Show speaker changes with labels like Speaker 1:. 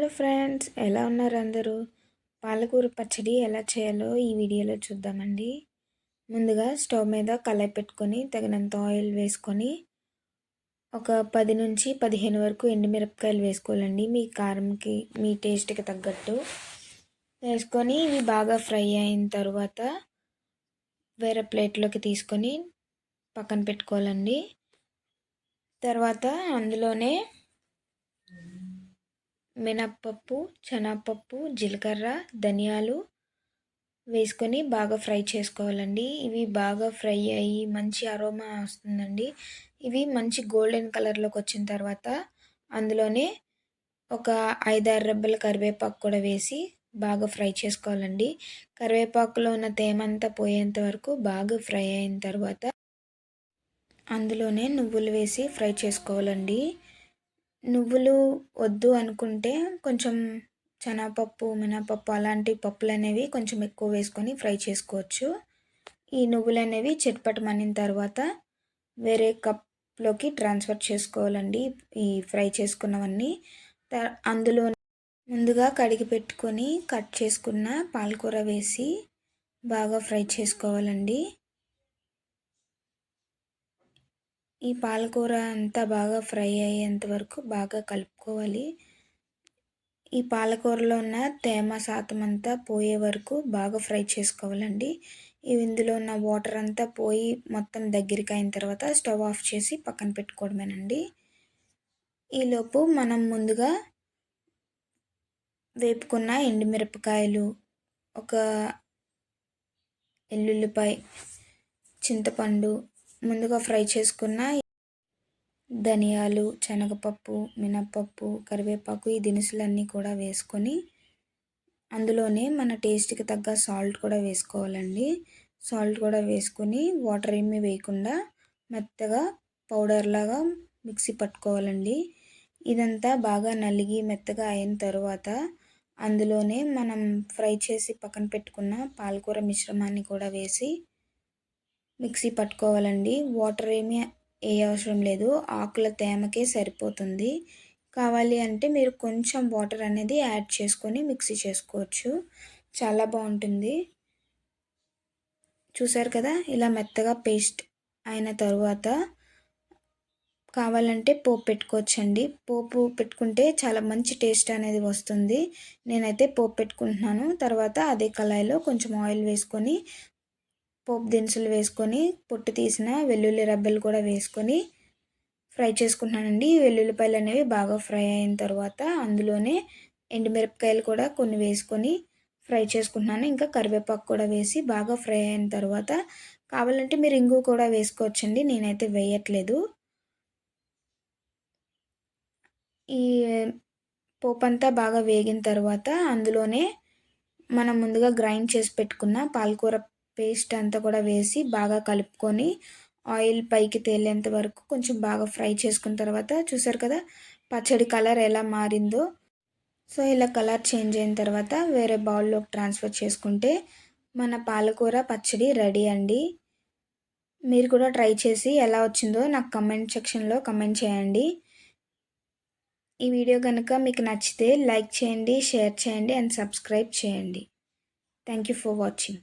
Speaker 1: Hello friends, ఎలా ఉన్నారు అందరూ? పాలకూర పచ్చడి ఎలా చేయాలో ఈ వీడియోలో చూద్దామండి. ముందుగా స్టవ్ మీద కళాయి పెట్టుకొని తగినంత ఆయిల్ వేసుకొని ఒక 10 నుంచి 15 వరకు ఎండుమిరపకాయలు వేసుకోవాలండి. మీ కారంకి, మీ టేస్ట్కి తగ్గట్టు వేసుకొని ఇవి బాగా ఫ్రై అయిన తర్వాత వేరే ప్లేట్లోకి తీసుకొని పక్కన పెట్టుకోవాలండి. తర్వాత అందులోనే మినప్పప్పు, శనగపప్పు, జీలకర్ర, ధనియాలు వేసుకొని బాగా ఫ్రై చేసుకోవాలండి. ఇవి బాగా ఫ్రై అయ్యి మంచి అరోమా వస్తుందండి. ఇవి మంచి గోల్డెన్ కలర్లోకి వచ్చిన తర్వాత అందులోనే ఒక 5-6 రెబ్బల కరివేపాకు కూడా వేసి బాగా ఫ్రై చేసుకోవాలండి. కరివేపాకులో ఉన్న తేమంతా పోయేంత వరకు బాగా ఫ్రై అయిన తర్వాత అందులోనే నువ్వులు వేసి ఫ్రై చేసుకోవాలండి. నువ్వులు వద్దు అనుకుంటే కొంచెం శనగపప్పు, మినపప్పు అలాంటి పప్పులు అనేవి కొంచెం ఎక్కువ వేసుకొని ఫ్రై చేసుకోవచ్చు. ఈ నువ్వులు అనేవి చిటపటమనిన తర్వాత వేరే కప్లోకి ట్రాన్స్ఫర్ చేసుకోవాలండి. ఈ ఫ్రై చేసుకున్నవన్నీ అందులో ముందుగా కడిగి పెట్టుకొని కట్ చేసుకున్న పాలకూర వేసి బాగా ఫ్రై చేసుకోవాలండి. ఈ పాలకూర అంతా బాగా ఫ్రై అయ్యేంత వరకు బాగా కలుపుకోవాలి. ఈ పాలకూరలో ఉన్న తేమ శాతం అంతా పోయే వరకు బాగా ఫ్రై చేసుకోవాలండి. ఇందులో ఉన్న వాటర్ అంతా పోయి మొత్తం దగ్గరికి అయిన తర్వాత స్టవ్ ఆఫ్ చేసి పక్కన పెట్టుకోవడమేనండి. ఈలోపు మనం ముందుగా వేపుకున్న ఎండుమిరపకాయలు, ఒక ఎల్లుల్లిపాయ, చింతపండు, ముందుగా ఫ్రై చేసుకున్న ధనియాలు, శనగపప్పు, మినప్పప్పు, కరివేపాకు ఈ దినుసులన్నీ కూడా వేసుకొని అందులోనే మన టేస్ట్కి తగ్గ సాల్ట్ కూడా వేసుకోవాలండి. సాల్ట్ కూడా వేసుకొని వాటర్ ఏమీ వేయకుండా మెత్తగా పౌడర్ లాగా మిక్సీ పట్టుకోవాలండి. ఇదంతా బాగా నలిగి మెత్తగా అయిన తర్వాత అందులోనే మనం ఫ్రై చేసి పక్కన పెట్టుకున్న పాలకూర మిశ్రమాన్ని కూడా వేసి మిక్సీ పట్టుకోవాలండి. వాటర్ ఏమీ అవసరం లేదు, ఆకుల తేమకే సరిపోతుంది. కావాలి అంటే మీరు కొంచెం వాటర్ అనేది యాడ్ చేసుకొని మిక్సీ చేసుకోవచ్చు, చాలా బాగుంటుంది. చూసారు కదా, ఇలా మెత్తగా పేస్ట్ అయిన తర్వాత కావాలంటే పోపు పెట్టుకోవచ్చండి. పోపు పెట్టుకుంటే చాలా మంచి టేస్ట్ అనేది వస్తుంది. నేనైతే పోపు పెట్టుకుంటున్నాను. తర్వాత అదే కళాయిలో కొంచెం ఆయిల్ వేసుకొని పోపు దినుసులు వేసుకొని పొట్టు తీసిన వెల్లుల్లి రెబ్బలు కూడా వేసుకొని ఫ్రై చేసుకుంటున్నానండి. వెల్లుల్లిపాయలు అనేవి బాగా ఫ్రై అయిన తర్వాత అందులోనే ఎండుమిరపకాయలు కూడా కొన్ని వేసుకొని ఫ్రై చేసుకుంటున్నాను. ఇంకా కరివేపాకు కూడా వేసి బాగా ఫ్రై అయిన తర్వాత కావాలంటే మీరు ఇంగు కూడా వేసుకోవచ్చండి, నేనైతే వేయట్లేదు. ఈ పోపు అంతా బాగా వేగిన తర్వాత అందులోనే మనం ముందుగా గ్రైండ్ చేసి పెట్టుకున్న పాలకూర పేస్ట్ అంతా కూడా వేసి బాగా కలుపుకొని ఆయిల్ పైకి తేలేంత వరకు కొంచెం బాగా ఫ్రై చేసుకున్న తర్వాత చూసారు కదా పచ్చడి కలర్ ఎలా మారిందో. సో ఇలా కలర్ చేంజ్ అయిన తర్వాత వేరే బౌల్లోకి ట్రాన్స్ఫర్ చేసుకుంటే మన పాలకూర పచ్చడి రెడీ అండి. మీరు కూడా ట్రై చేసి ఎలా వచ్చిందో నాకు కమెంట్ సెక్షన్లో కమెంట్ చేయండి. ఈ వీడియో కనుక మీకు నచ్చితే లైక్ చేయండి, షేర్ చేయండి అండ్ సబ్స్క్రైబ్ చేయండి. Thank you for watching.